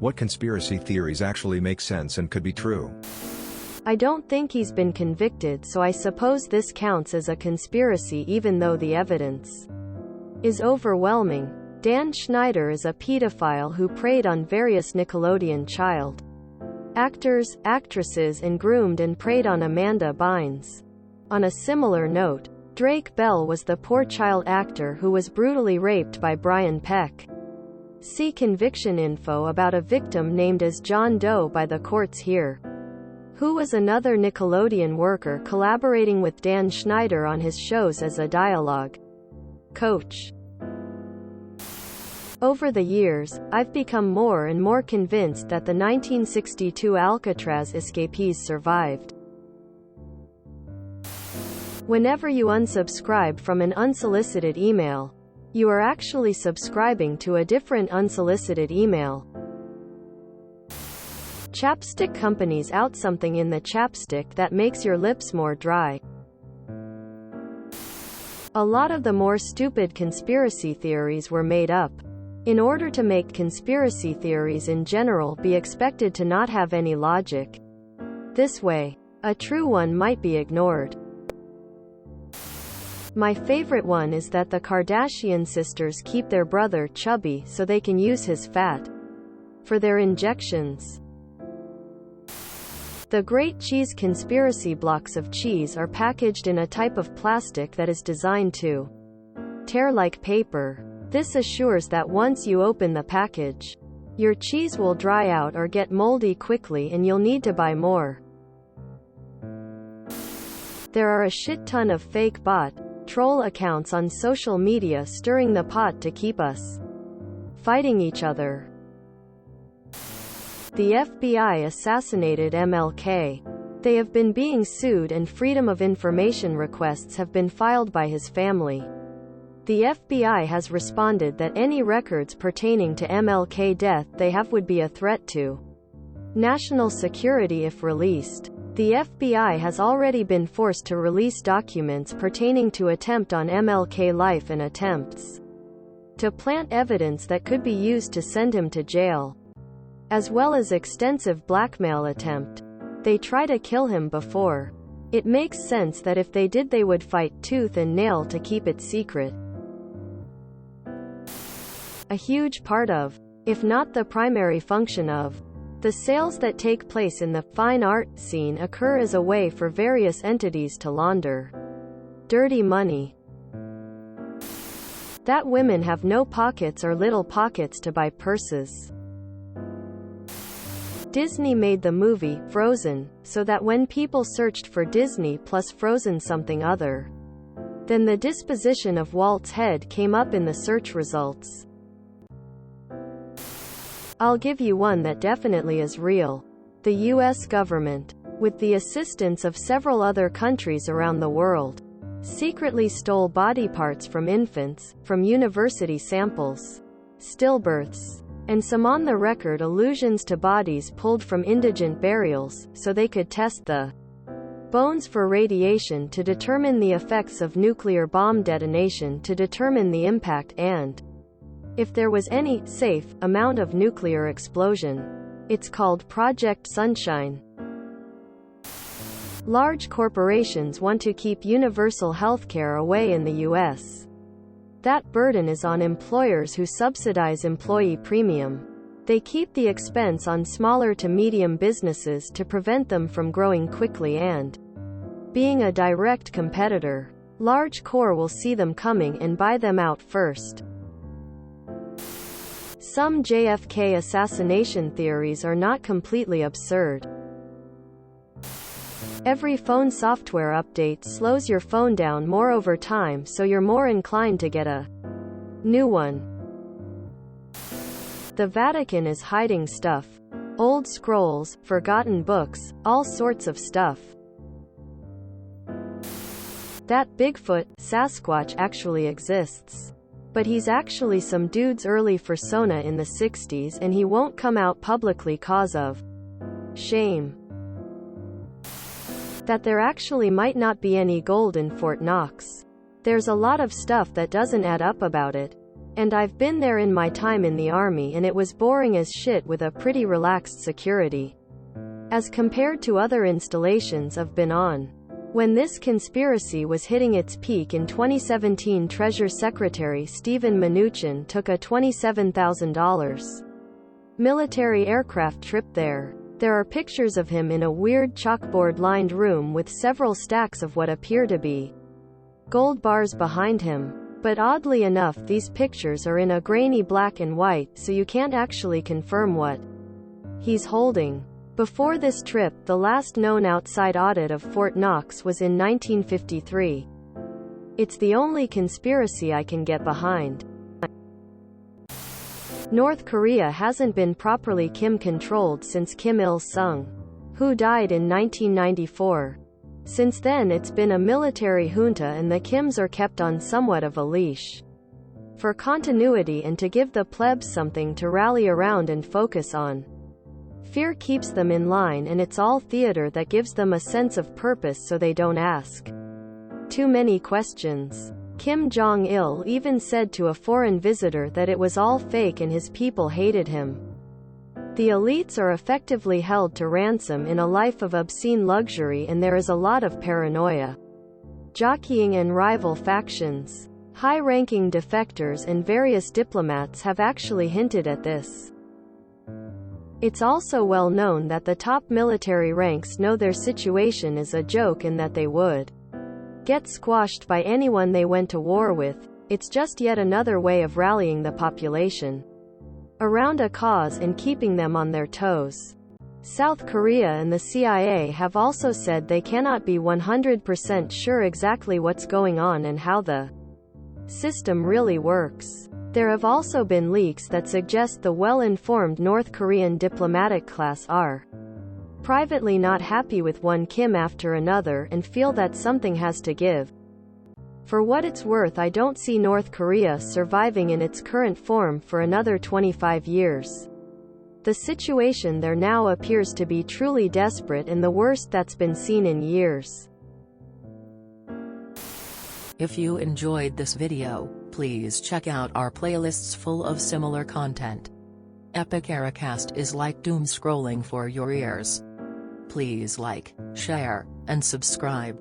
What conspiracy theories actually make sense and could be true? I don't think he's been convicted, so I suppose this counts as a conspiracy even though the evidence is overwhelming. Dan Schneider is a pedophile who preyed on various Nickelodeon child actors, actresses and groomed and preyed on Amanda Bynes. On a similar note, Drake Bell was the poor child actor who was brutally raped by Brian Peck. See conviction info about a victim named as John Doe by the courts here. Who was another Nickelodeon worker collaborating with Dan Schneider on his shows as a dialogue coach. Over the years, I've become more and more convinced that the 1962 Alcatraz escapees survived. Whenever you unsubscribe from an unsolicited email, you are actually subscribing to a different unsolicited email. Chapstick companies out something in the chapstick that makes your lips more dry. A lot of the more stupid conspiracy theories were made up. In order to make conspiracy theories in general be expected to not have any logic. This way, a true one might be ignored. My favorite one is that the Kardashian sisters keep their brother chubby so they can use his fat for their injections. The Great Cheese conspiracy: blocks of cheese are packaged in a type of plastic that is designed to tear like paper. This assures that once you open the package, your cheese will dry out or get moldy quickly and you'll need to buy more. There are a shit ton of fake bot, troll accounts on social media stirring the pot to keep us fighting each other. The FBI assassinated MLK. They have been being sued and Freedom of Information requests have been filed by his family. The FBI has responded that any records pertaining to MLK death they have would be a threat to national security if released. The FBI has already been forced to release documents pertaining to attempt on MLK life and attempts to plant evidence that could be used to send him to jail, as well as extensive blackmail attempt. They try to kill him before. It makes sense that if they did they would fight tooth and nail to keep it secret. A huge part of, if not the primary function of, the sales that take place in the fine art scene occur as a way for various entities to launder dirty money. That women have no pockets or little pockets to buy purses. Disney made the movie Frozen so that when people searched for Disney plus Frozen something other, then the disposition of Walt's head came up in the search results. I'll give you one that definitely is real. The US government, with the assistance of several other countries around the world, secretly stole body parts from infants, from university samples, stillbirths, and some on-the-record allusions to bodies pulled from indigent burials, so they could test the bones for radiation to determine the effects of nuclear bomb detonation, to determine the impact and, if there was any safe amount of nuclear explosion. It's called Project Sunshine. Large corporations want to keep universal healthcare away in the US. That burden is on employers who subsidize employee premium. They keep the expense on smaller to medium businesses to prevent them from growing quickly and being a direct competitor. Large corps will see them coming and buy them out first. Some JFK assassination theories are not completely absurd. Every phone software update slows your phone down more over time, so you're more inclined to get a new one. The Vatican is hiding stuff. Old scrolls, forgotten books, all sorts of stuff. That Bigfoot, Sasquatch actually exists. But he's actually some dude's early persona in the 60s and he won't come out publicly cause of shame. That there actually might not be any gold in Fort Knox. There's a lot of stuff that doesn't add up about it. And I've been there in my time in the army and it was boring as shit with a pretty relaxed security. As compared to other installations I've been on. When this conspiracy was hitting its peak in 2017, Treasury Secretary Steven Mnuchin took a $27,000 military aircraft trip there. There are pictures of him in a weird chalkboard-lined room with several stacks of what appear to be gold bars behind him. But oddly enough, these pictures are in a grainy black and white, so you can't actually confirm what he's holding. Before this trip, the last known outside audit of Fort Knox was in 1953. It's the only conspiracy I can get behind. North Korea hasn't been properly Kim-controlled since Kim Il-sung, who died in 1994. Since then it's been a military junta and the Kims are kept on somewhat of a leash. For continuity and to give the plebs something to rally around and focus on. Fear keeps them in line and it's all theater that gives them a sense of purpose so they don't ask too many questions. Kim Jong-il even said to a foreign visitor that it was all fake and his people hated him. The elites are effectively held to ransom in a life of obscene luxury and there is a lot of paranoia. Jockeying and rival factions. High-ranking defectors and various diplomats have actually hinted at this. It's also well known that the top military ranks know their situation is a joke and that they would get squashed by anyone they went to war with. It's just yet another way of rallying the population around a cause and keeping them on their toes. South Korea and the CIA have also said they cannot be 100% sure exactly what's going on and how the system really works. There have also been leaks that suggest the well-informed North Korean diplomatic class are privately not happy with one Kim after another and feel that something has to give. For what it's worth, I don't see North Korea surviving in its current form for another 25 years. The situation there now appears to be truly desperate and the worst that's been seen in years. If you enjoyed this video, please check out our playlists full of similar content. Epic Eracast is like doom scrolling for your ears. Please like, share, and subscribe.